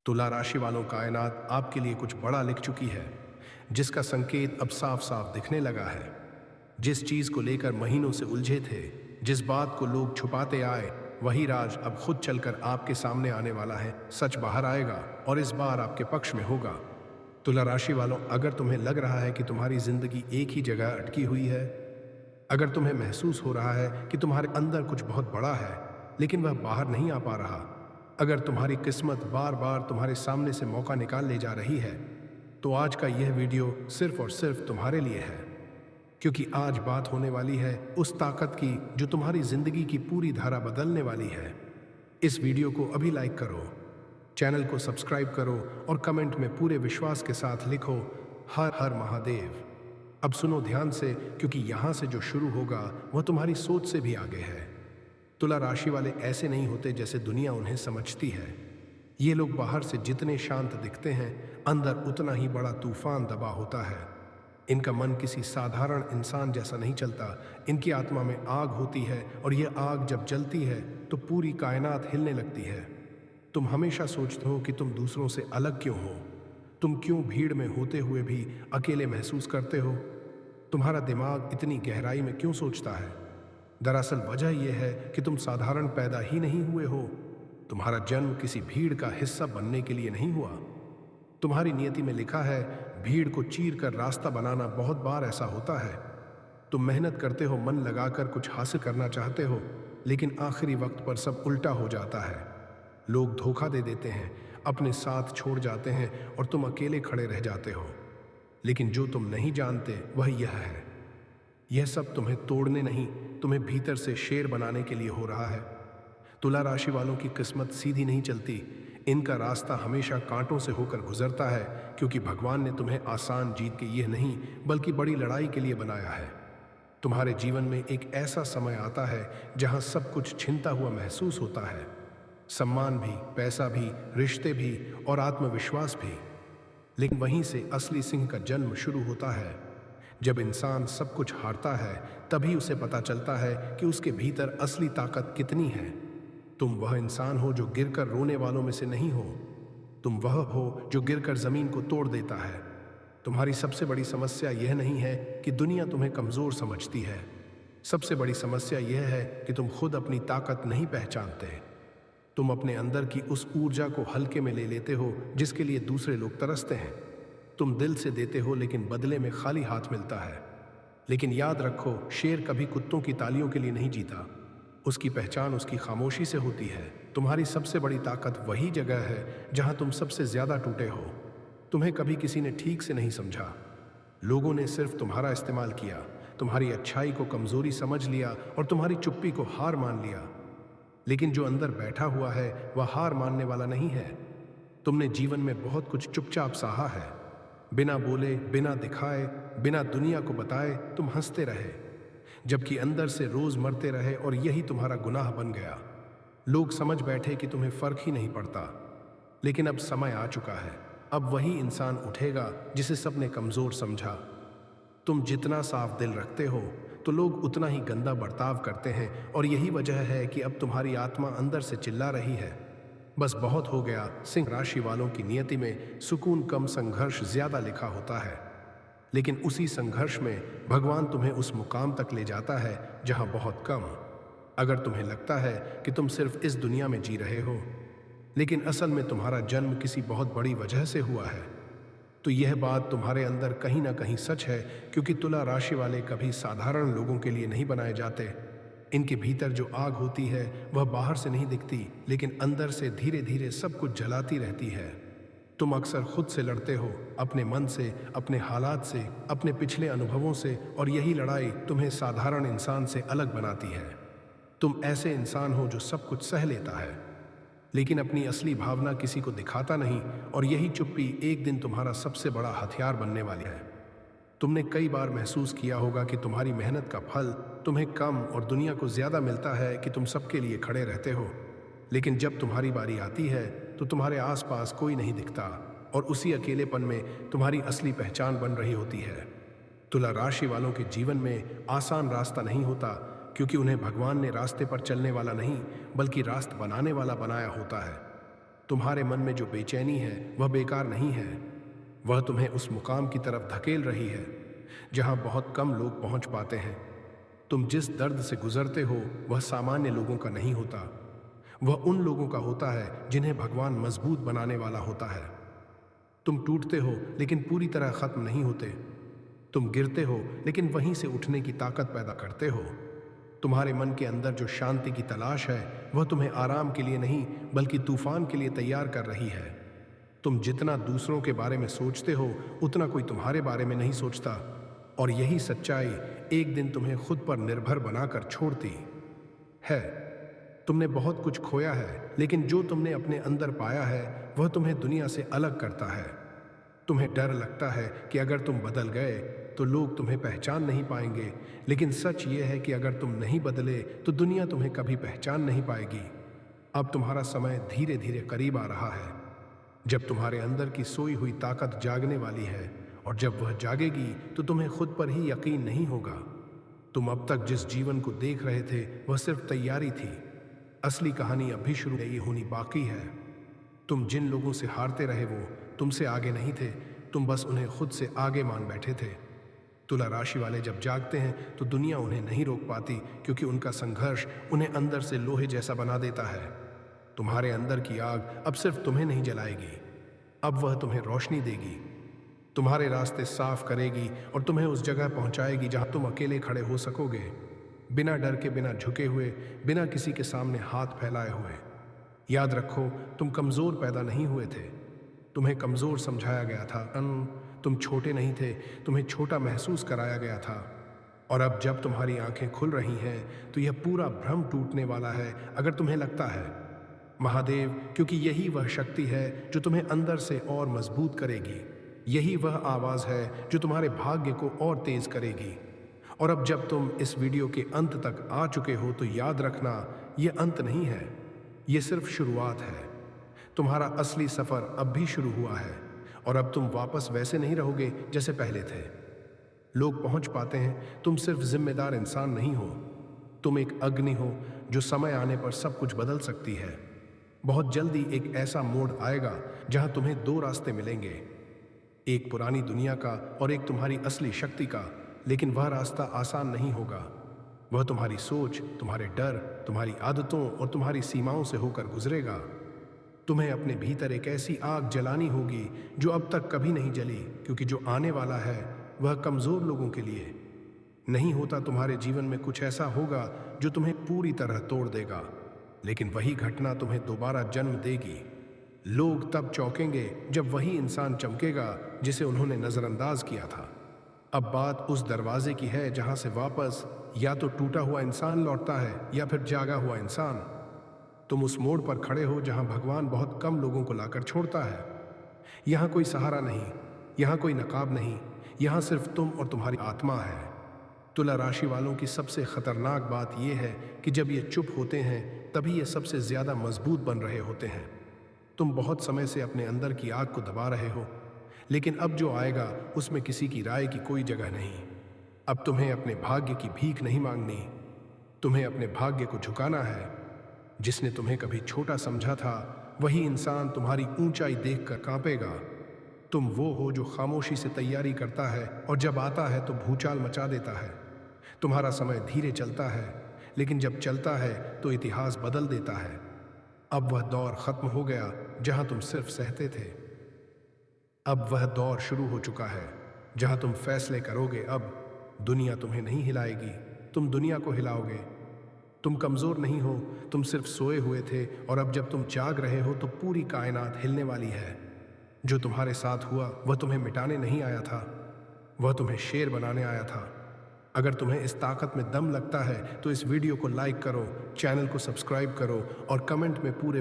तुला राशि वालों, कायनात आपके लिए कुछ बड़ा लिख चुकी है, जिसका संकेत अब साफ साफ दिखने लगा है। जिस चीज को लेकर महीनों से उलझे थे, जिस बात को लोग छुपाते आए, वही राज अब खुद चलकर आपके सामने आने वाला है। सच बाहर आएगा और इस बार आपके पक्ष में होगा। तुला राशि वालों, अगर तुम्हें लग रहा है कि तुम्हारी जिंदगी एक ही जगह अटकी हुई है, अगर तुम्हें महसूस हो रहा है कि तुम्हारे अंदर कुछ बहुत बड़ा है लेकिन वह बाहर नहीं आ पा रहा, अगर तुम्हारी किस्मत बार बार तुम्हारे सामने से मौका निकाल ले जा रही है, तो आज का यह वीडियो सिर्फ और सिर्फ तुम्हारे लिए है। क्योंकि आज बात होने वाली है उस ताकत की जो तुम्हारी जिंदगी की पूरी धारा बदलने वाली है। इस वीडियो को अभी लाइक करो, चैनल को सब्सक्राइब करो और कमेंट में पूरे विश्वास के साथ लिखो, हर हर महादेव। अब सुनो ध्यान से, क्योंकि यहां से जो शुरू होगा वह तुम्हारी सोच से भी आगे है। तुला राशि वाले ऐसे नहीं होते जैसे दुनिया उन्हें समझती है। ये लोग बाहर से जितने शांत दिखते हैं, अंदर उतना ही बड़ा तूफान दबा होता है। इनका मन किसी साधारण इंसान जैसा नहीं चलता। इनकी आत्मा में आग होती है और यह आग जब जलती है तो पूरी कायनात हिलने लगती है। तुम हमेशा सोचते हो कि तुम दूसरों से अलग क्यों हो, तुम क्यों भीड़ में होते हुए भी अकेले महसूस करते हो, तुम्हारा दिमाग इतनी गहराई में क्यों सोचता है। दरअसल वजह यह है कि तुम साधारण पैदा ही नहीं हुए हो। तुम्हारा जन्म किसी भीड़ का हिस्सा बनने के लिए नहीं हुआ। तुम्हारी नियति में लिखा है, भीड़ को चीर कर रास्ता बनाना। बहुत बार ऐसा होता है, तुम मेहनत करते हो, मन लगाकर कुछ हासिल करना चाहते हो, लेकिन आखिरी वक्त पर सब उल्टा हो जाता है। लोग धोखा दे देते हैं, अपने साथ छोड़ जाते हैं और तुम अकेले खड़े रह जाते हो। लेकिन जो तुम नहीं जानते वह यह है, यह सब तुम्हें तोड़ने नहीं, तुम्हें भीतर से शेर बनाने के लिए हो रहा है। तुला राशि वालों की किस्मत सीधी नहीं चलती। इनका रास्ता हमेशा कांटों से होकर गुजरता है, क्योंकि भगवान ने तुम्हें आसान जीत के लिए नहीं बल्कि बड़ी लड़ाई के लिए बनाया है। तुम्हारे जीवन में एक ऐसा समय आता है जहां सब कुछ छिनता हुआ महसूस होता है, सम्मान भी, पैसा भी, रिश्ते भी और आत्मविश्वास भी। लेकिन वहीं से असली सिंह का जन्म शुरू होता है। जब इंसान सब कुछ हारता है, तभी उसे पता चलता है कि उसके भीतर असली ताकत कितनी है। तुम वह इंसान हो जो गिरकर रोने वालों में से नहीं हो, तुम वह हो जो गिरकर जमीन को तोड़ देता है। तुम्हारी सबसे बड़ी समस्या यह नहीं है कि दुनिया तुम्हें कमजोर समझती है। सबसे बड़ी समस्या यह है कि तुम खुद अपनी ताकत नहीं पहचानते। तुम अपने अंदर की उस ऊर्जा को हल्के में ले लेते हो जिसके लिए दूसरे लोग तरसते हैं। तुम दिल से देते हो लेकिन बदले में खाली हाथ मिलता है। लेकिन याद रखो, शेर कभी कुत्तों की तालियों के लिए नहीं जीता। उसकी पहचान उसकी खामोशी से होती है। तुम्हारी सबसे बड़ी ताकत वही जगह है जहां तुम सबसे ज्यादा टूटे हो। तुम्हें कभी किसी ने ठीक से नहीं समझा। लोगों ने सिर्फ तुम्हारा इस्तेमाल किया, तुम्हारी अच्छाई को कमजोरी समझ लिया और तुम्हारी चुप्पी को हार मान लिया। लेकिन जो अंदर बैठा हुआ है वह हार मानने वाला नहीं है। तुमने जीवन में बहुत कुछ चुपचाप सहा है, बिना बोले, बिना दिखाए, बिना दुनिया को बताए तुम हंसते रहे, जबकि अंदर से रोज मरते रहे और यही तुम्हारा गुनाह बन गया। लोग समझ बैठे कि तुम्हें फर्क ही नहीं पड़ता। लेकिन अब समय आ चुका है, अब वही इंसान उठेगा जिसे सबने कमजोर समझा। तुम जितना साफ दिल रखते हो तो लोग उतना ही गंदा बर्ताव करते हैं, और यही वजह है कि अब तुम्हारी आत्मा अंदर से चिल्ला रही है, बस बहुत हो गया। सिंह राशि वालों की नियति में सुकून कम, संघर्ष ज्यादा लिखा होता है। लेकिन उसी संघर्ष में भगवान तुम्हें उस मुकाम तक ले जाता है जहां बहुत कम। अगर तुम्हें लगता है कि तुम सिर्फ इस दुनिया में जी रहे हो, लेकिन असल में तुम्हारा जन्म किसी बहुत बड़ी वजह से हुआ है, तो यह बात तुम्हारे अंदर कहीं ना कहीं सच है। क्योंकि तुला राशि वाले कभी साधारण लोगों के लिए नहीं बनाए जाते। इनके भीतर जो आग होती है वह बाहर से नहीं दिखती, लेकिन अंदर से धीरे धीरे सब कुछ जलाती रहती है। तुम अक्सर खुद से लड़ते हो, अपने मन से, अपने हालात से, अपने पिछले अनुभवों से, और यही लड़ाई तुम्हें साधारण इंसान से अलग बनाती है। तुम ऐसे इंसान हो जो सब कुछ सह लेता है, लेकिन अपनी असली भावना किसी को दिखाता नहीं, और यही चुप्पी एक दिन तुम्हारा सबसे बड़ा हथियार बनने वाली है। तुमने कई बार महसूस किया होगा कि तुम्हारी मेहनत का फल तुम्हें कम और दुनिया को ज्यादा मिलता है, कि तुम सबके लिए खड़े रहते हो, लेकिन जब तुम्हारी बारी आती है तो तुम्हारे आसपास कोई नहीं दिखता, और उसी अकेलेपन में तुम्हारी असली पहचान बन रही होती है। तुला राशि वालों के जीवन में आसान रास्ता नहीं होता, क्योंकि उन्हें भगवान ने रास्ते पर चलने वाला नहीं बल्कि रास्ता बनाने वाला बनाया होता है। तुम्हारे मन में जो बेचैनी है वह बेकार नहीं है। वह तुम्हें उस मुकाम की तरफ धकेल रही है जहां बहुत कम लोग पहुंच पाते हैं। तुम जिस दर्द से गुजरते हो वह सामान्य लोगों का नहीं होता। वह उन लोगों का होता है जिन्हें भगवान मजबूत बनाने वाला होता है। तुम टूटते हो लेकिन पूरी तरह खत्म नहीं होते। तुम गिरते हो लेकिन वहीं से उठने की ताकत पैदा करते हो। तुम्हारे मन के अंदर जो शांति की तलाश है वह तुम्हें आराम के लिए नहीं बल्कि तूफान के लिए तैयार कर रही है। तुम जितना दूसरों के बारे में सोचते हो उतना कोई तुम्हारे बारे में नहीं सोचता, और यही सच्चाई एक दिन तुम्हें खुद पर निर्भर बनाकर छोड़ती है। तुमने बहुत कुछ खोया है, लेकिन जो तुमने अपने अंदर पाया है वह तुम्हें दुनिया से अलग करता है। तुम्हें डर लगता है कि अगर तुम बदल गए तो लोग तुम्हें पहचान नहीं पाएंगे, लेकिन सच ये है कि अगर तुम नहीं बदले तो दुनिया तुम्हें कभी पहचान नहीं पाएगी। अब तुम्हारा समय धीरे धीरे करीब आ रहा है, जब तुम्हारे अंदर की सोई हुई ताकत जागने वाली है, और जब वह जागेगी तो तुम्हें खुद पर ही यकीन नहीं होगा। तुम अब तक जिस जीवन को देख रहे थे वह सिर्फ तैयारी थी। असली कहानी अब भी शुरू नहीं होनी बाकी है। तुम जिन लोगों से हारते रहे वो तुमसे आगे नहीं थे, तुम बस उन्हें खुद से आगे मान बैठे थे। तुला राशि वाले जब जागते हैं तो दुनिया उन्हें नहीं रोक पाती, क्योंकि उनका संघर्ष उन्हें अंदर से लोहे जैसा बना देता है। तुम्हारे अंदर की आग अब सिर्फ तुम्हें नहीं जलाएगी, अब वह तुम्हें रोशनी देगी, तुम्हारे रास्ते साफ करेगी और तुम्हें उस जगह पहुंचाएगी जहां तुम अकेले खड़े हो सकोगे, बिना डर के, बिना झुके हुए, बिना किसी के सामने हाथ फैलाए हुए। याद रखो, तुम कमज़ोर पैदा नहीं हुए थे, तुम्हें कमज़ोर समझाया गया था। तुम छोटे नहीं थे, तुम्हें छोटा महसूस कराया गया था। और अब जब तुम्हारी आंखें खुल रही हैं तो यह पूरा भ्रम टूटने वाला है। अगर तुम्हें लगता है महादेव, क्योंकि यही वह शक्ति है जो तुम्हें अंदर से और मजबूत करेगी, यही वह आवाज़ है जो तुम्हारे भाग्य को और तेज करेगी। और अब जब तुम इस वीडियो के अंत तक आ चुके हो तो याद रखना, यह अंत नहीं है, यह सिर्फ शुरुआत है। तुम्हारा असली सफ़र अब भी शुरू हुआ है, और अब तुम वापस वैसे नहीं रहोगे जैसे पहले थे। लोग पहुंच पाते हैं, तुम सिर्फ जिम्मेदार इंसान नहीं हो, तुम एक अग्नि हो जो समय आने पर सब कुछ बदल सकती है। बहुत जल्दी एक ऐसा मोड़ आएगा जहां तुम्हें दो रास्ते मिलेंगे, एक पुरानी दुनिया का और एक तुम्हारी असली शक्ति का। लेकिन वह रास्ता आसान नहीं होगा। वह तुम्हारी सोच, तुम्हारे डर, तुम्हारी आदतों और तुम्हारी सीमाओं से होकर गुजरेगा। तुम्हें अपने भीतर एक ऐसी आग जलानी होगी जो अब तक कभी नहीं जली, क्योंकि जो आने वाला है वह कमज़ोर लोगों के लिए नहीं होता। तुम्हारे जीवन में कुछ ऐसा होगा जो तुम्हें पूरी तरह तोड़ देगा, लेकिन वही घटना तुम्हें दोबारा जन्म देगी। लोग तब चौंकेंगे जब वही इंसान चमकेगा जिसे उन्होंने नज़रअंदाज किया था। अब बात उस दरवाजे की है जहां से वापस या तो टूटा हुआ इंसान लौटता है या फिर जागा हुआ इंसान। तुम उस मोड़ पर खड़े हो जहां भगवान बहुत कम लोगों को लाकर छोड़ता है। यहाँ कोई सहारा नहीं, यहाँ कोई नकाब नहीं, यहाँ सिर्फ तुम और तुम्हारी आत्मा है। तुला राशि वालों की सबसे खतरनाक बात यह है कि जब ये चुप होते हैं तभी ये सबसे ज़्यादा मजबूत बन रहे होते हैं। तुम बहुत समय से अपने अंदर की आग को दबा रहे हो, लेकिन अब जो आएगा उसमें किसी की राय की कोई जगह नहीं। अब तुम्हें अपने भाग्य की भीख नहीं मांगनी, तुम्हें अपने भाग्य को झुकाना है। जिसने तुम्हें कभी छोटा समझा था वही इंसान तुम्हारी ऊंचाई देखकर कांपेगा। तुम वो हो जो खामोशी से तैयारी करता है और जब आता है तो भूचाल मचा देता है। तुम्हारा समय धीरे चलता है, लेकिन जब चलता है तो इतिहास बदल देता है। अब वह दौर खत्म हो गया जहां तुम सिर्फ सहते थे। अब वह दौर शुरू हो चुका है जहां तुम फैसले करोगे। अब दुनिया तुम्हें नहीं हिलाएगी, तुम दुनिया को हिलाओगे। तुम कमज़ोर नहीं हो, तुम सिर्फ सोए हुए थे, और अब जब तुम जाग रहे हो तो पूरी कायनात हिलने वाली है। जो तुम्हारे साथ हुआ वह तुम्हें मिटाने नहीं आया था, वह तुम्हें शेर बनाने आया था। अगर तुम्हें इस ताकत में दम लगता है तो इस वीडियो को लाइक करो, चैनल को सब्सक्राइब करो और कमेंट में पूरे